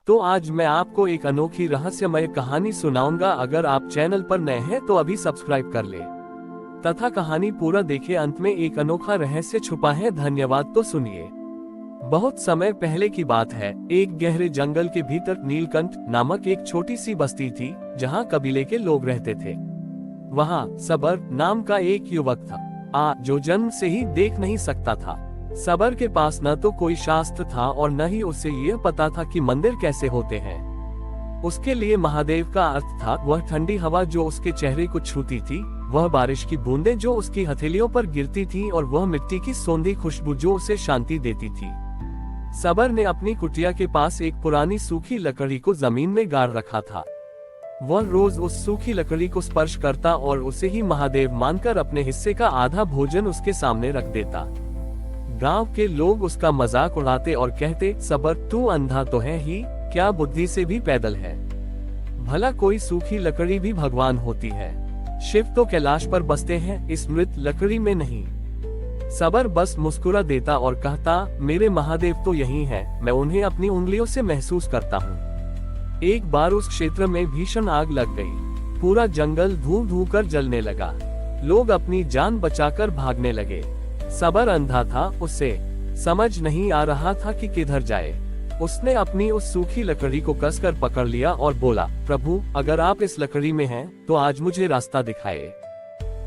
तो आज मैं आपको एक अनोखी रहस्यमय कहानी सुनाऊंगा। अगर आप चैनल पर नए हैं तो अभी सब्सक्राइब कर ले तथा कहानी पूरा देखें। अंत में एक अनोखा रहस्य छुपा है। धन्यवाद। तो सुनिए। बहुत समय पहले की बात है। एक गहरे जंगल के भीतर नीलकंठ नामक एक छोटी सी बस्ती थी, जहाँ कबीले के लोग रहते थे। वहाँ सबर नाम का एक युवक था, जो जन्म से ही देख नहीं सकता था। सबर के पास न तो कोई शास्त्र था और न ही उसे यह पता था कि मंदिर कैसे होते हैं। उसके लिए महादेव का अर्थ था वह ठंडी हवा जो उसके चेहरे को छूती थी, वह बारिश की बूंदें जो उसकी हथेलियों पर गिरती थी, और वह मिट्टी की सौंधी खुशबू जो उसे शांति देती थी। सबर ने अपनी कुटिया के पास एक पुरानी सूखी लकड़ी को जमीन में गाड़ रखा था। वह रोज उस सूखी लकड़ी को स्पर्श करता और उसे ही महादेव मानकर अपने हिस्से का आधा भोजन उसके सामने रख देता। गांव के लोग उसका मजाक उड़ाते और कहते, सबर तू अंधा तो है ही, क्या बुद्धि से भी पैदल है। भला कोई सूखी लकड़ी भी भगवान होती है। शिव तो कैलाश पर बसते हैं, इस मृत लकड़ी में नहीं। सबर बस मुस्कुरा देता और कहता, मेरे महादेव तो यही हैं, मैं उन्हें अपनी उंगलियों से महसूस करता हूँ। एक बार उस क्षेत्र में भीषण आग लग गई। पूरा जंगल धू धू कर जलने लगा। लोग अपनी जान बचाकर भागने लगे। सबर अंधा था, उसे समझ नहीं आ रहा था कि किधर जाए। उसने अपनी उस सूखी लकड़ी को कसकर पकड़ लिया और बोला, प्रभु अगर आप इस लकड़ी में हैं, तो आज मुझे रास्ता दिखाए।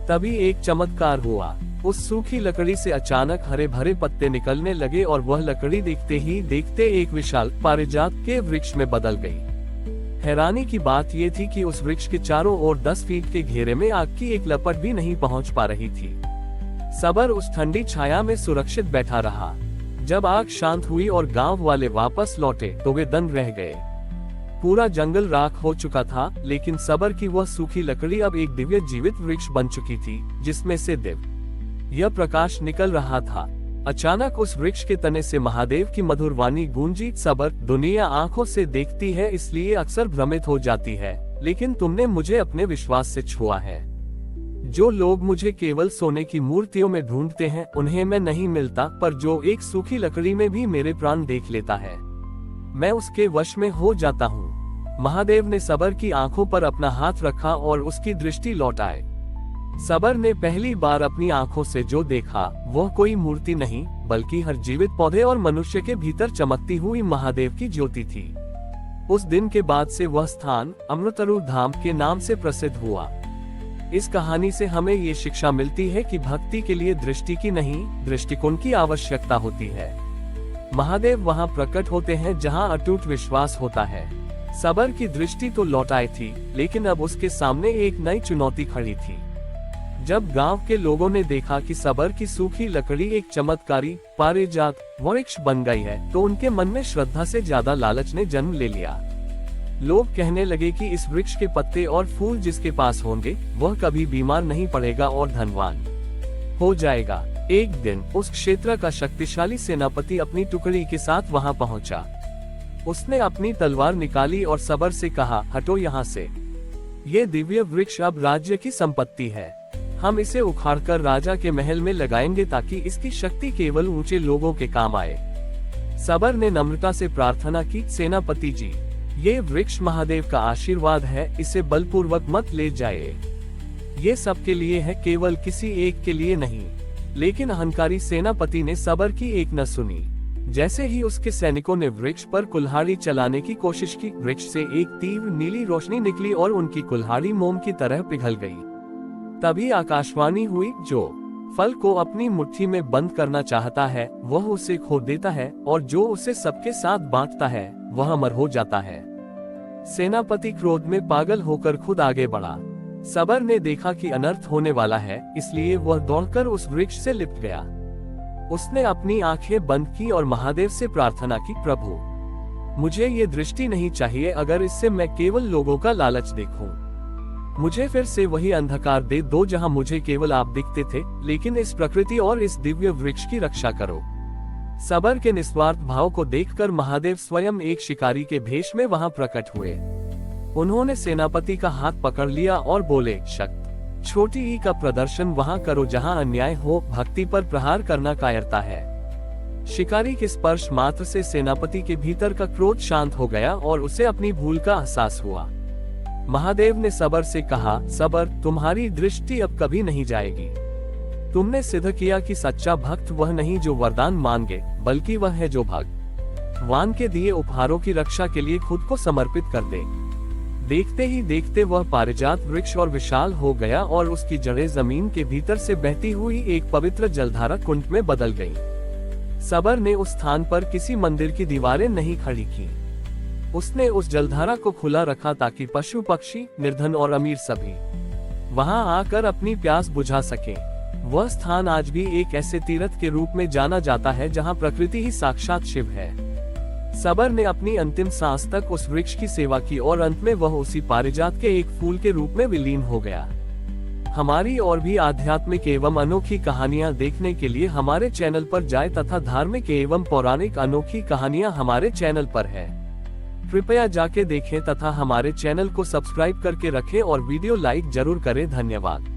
तभी एक चमत्कार हुआ। उस सूखी लकड़ी से अचानक हरे भरे पत्ते निकलने लगे और वह लकड़ी देखते ही देखते एक विशाल पारिजात के वृक्ष में बदल गई। हैरानी की बात यह थी कि उस वृक्ष के चारों ओर 10 फीट के घेरे में आग की एक लपट भी नहीं पहुंच पा रही थी। सबर उस ठंडी छाया में सुरक्षित बैठा रहा। जब आग शांत हुई और गांव वाले वापस लौटे तो वे दंग रह गए। पूरा जंगल राख हो चुका था, लेकिन सबर की वह सूखी लकड़ी अब एक दिव्य जीवित वृक्ष बन चुकी थी, जिसमें से दिव्य प्रकाश निकल रहा था। अचानक उस वृक्ष के तने से महादेव की मधुर वाणी गूंजी, सबर दुनिया आंखों से देखती है इसलिए अक्सर भ्रमित हो जाती है, लेकिन तुमने मुझे अपने विश्वास से छुआ है। जो लोग मुझे केवल सोने की मूर्तियों में ढूंढते हैं, उन्हें मैं नहीं मिलता, पर जो एक सूखी लकड़ी में भी मेरे प्राण देख लेता है, मैं उसके वश में हो जाता हूँ। महादेव ने सबर की आंखों पर अपना हाथ रखा और उसकी दृष्टि लौटाई। सबर ने पहली बार अपनी आंखों से जो देखा वह कोई मूर्ति नहीं, बल्कि हर जीवित पौधे और मनुष्य के भीतर चमकती हुई महादेव की ज्योति थी। उस दिन के बाद से वह स्थान अमृतरू धाम के नाम से प्रसिद्ध हुआ। इस कहानी से हमें ये शिक्षा मिलती है कि भक्ति के लिए दृष्टि की नहीं, दृष्टिकोण की आवश्यकता होती है। महादेव वहाँ प्रकट होते हैं जहाँ अटूट विश्वास होता है। सबर की दृष्टि तो लौटाई थी, लेकिन अब उसके सामने एक नई चुनौती खड़ी थी। जब गांव के लोगों ने देखा कि सबर की सूखी लकड़ी एक चमत्कारी पारिजात वृक्ष बन गई है, तो उनके मन में श्रद्धा से ज्यादा लालच ने जन्म ले लिया। लोग कहने लगे कि इस वृक्ष के पत्ते और फूल जिसके पास होंगे, वह कभी बीमार नहीं पड़ेगा और धनवान हो जाएगा। एक दिन उस क्षेत्र का शक्तिशाली सेनापति अपनी टुकड़ी के साथ वहां पहुंचा। उसने अपनी तलवार निकाली और सबर से कहा, हटो यहाँ से। ये दिव्य वृक्ष अब राज्य की संपत्ति है। हम इसे उखाड़कर राजा के महल में लगाएंगे ताकि इसकी शक्ति केवल ऊंचे लोगों के काम आए। सबर ने नम्रता से प्रार्थना की, सेनापति जी, ये वृक्ष महादेव का आशीर्वाद है, इसे बलपूर्वक मत ले जाए। ये सबके लिए है, केवल किसी एक के लिए नहीं। लेकिन अहंकारी सेनापति ने सबर की एक न सुनी। जैसे ही उसके सैनिकों ने वृक्ष पर कुल्हाड़ी चलाने की कोशिश की, वृक्ष से एक तीव्र नीली रोशनी निकली और उनकी कुल्हाड़ी मोम की तरह पिघल गई। तभी आकाशवाणी हुई, जो फल को अपनी मुट्ठी में बंद करना चाहता है वह उसे खो देता है, और जो उसे सबके साथ बांटता है वह अमर हो जाता है। सेनापति क्रोध में पागल होकर खुद आगे बढ़ा। सबर ने देखा कि अनर्थ होने वाला है, इसलिए वह दौड़कर उस वृक्ष से लिपट गया। उसने अपनी आंखें बंद की और महादेव से प्रार्थना की, प्रभु मुझे ये दृष्टि नहीं चाहिए, अगर इससे मैं केवल लोगों का लालच देखूं। मुझे फिर से वही अंधकार दे दो जहां मुझे केवल आप दिखते थे, लेकिन इस प्रकृति और इस दिव्य वृक्ष की रक्षा करो। सबर के निस्वार्थ भाव को देखकर महादेव स्वयं एक शिकारी के भेष में वहां प्रकट हुए। उन्होंने सेनापति का हाथ पकड़ लिया और बोले, शक्त छोटी ई का प्रदर्शन वहां करो जहां अन्याय हो, भक्ति पर प्रहार करना कायरता है। शिकारी के स्पर्श मात्र से सेनापति के भीतर का क्रोध शांत हो गया और उसे अपनी भूल का एहसास हुआ। महादेव ने सबर से कहा, सबर, तुम्हारी दृष्टि अब कभी नहीं जाएगी। तुमने सिद्ध किया कि सच्चा भक्त वह नहीं जो वरदान मांगे, बल्कि वह है जो भगवान के दिए उपहारों की रक्षा के लिए खुद को समर्पित कर दे। देखते ही देखते वह पारिजात वृक्ष और विशाल हो गया और उसकी जड़ें जमीन के भीतर से बहती हुई एक पवित्र जलधारा कुंड में बदल गईं। सबर ने उस स्थान पर किसी मंदिर की दीवारें नहीं खड़ी की। उसने उस जलधारा को खुला रखा ताकि पशु पक्षी, निर्धन और अमीर सभी वहां आकर अपनी प्यास बुझा सके। वह स्थान आज भी एक ऐसे तीर्थ के रूप में जाना जाता है जहां प्रकृति ही साक्षात शिव है। सबर ने अपनी अंतिम सांस तक उस वृक्ष की सेवा की और अंत में वह उसी पारिजात के एक फूल के रूप में विलीन हो गया। हमारी और भी आध्यात्मिक एवं अनोखी कहानियां देखने के लिए हमारे चैनल पर जाएं तथा धार्मिक एवं पौराणिक अनोखी कहानियां हमारे चैनल पर है। कृपया जाके देखें तथा हमारे चैनल को सब्सक्राइब करके रखें और वीडियो लाइक जरूर करें। धन्यवाद।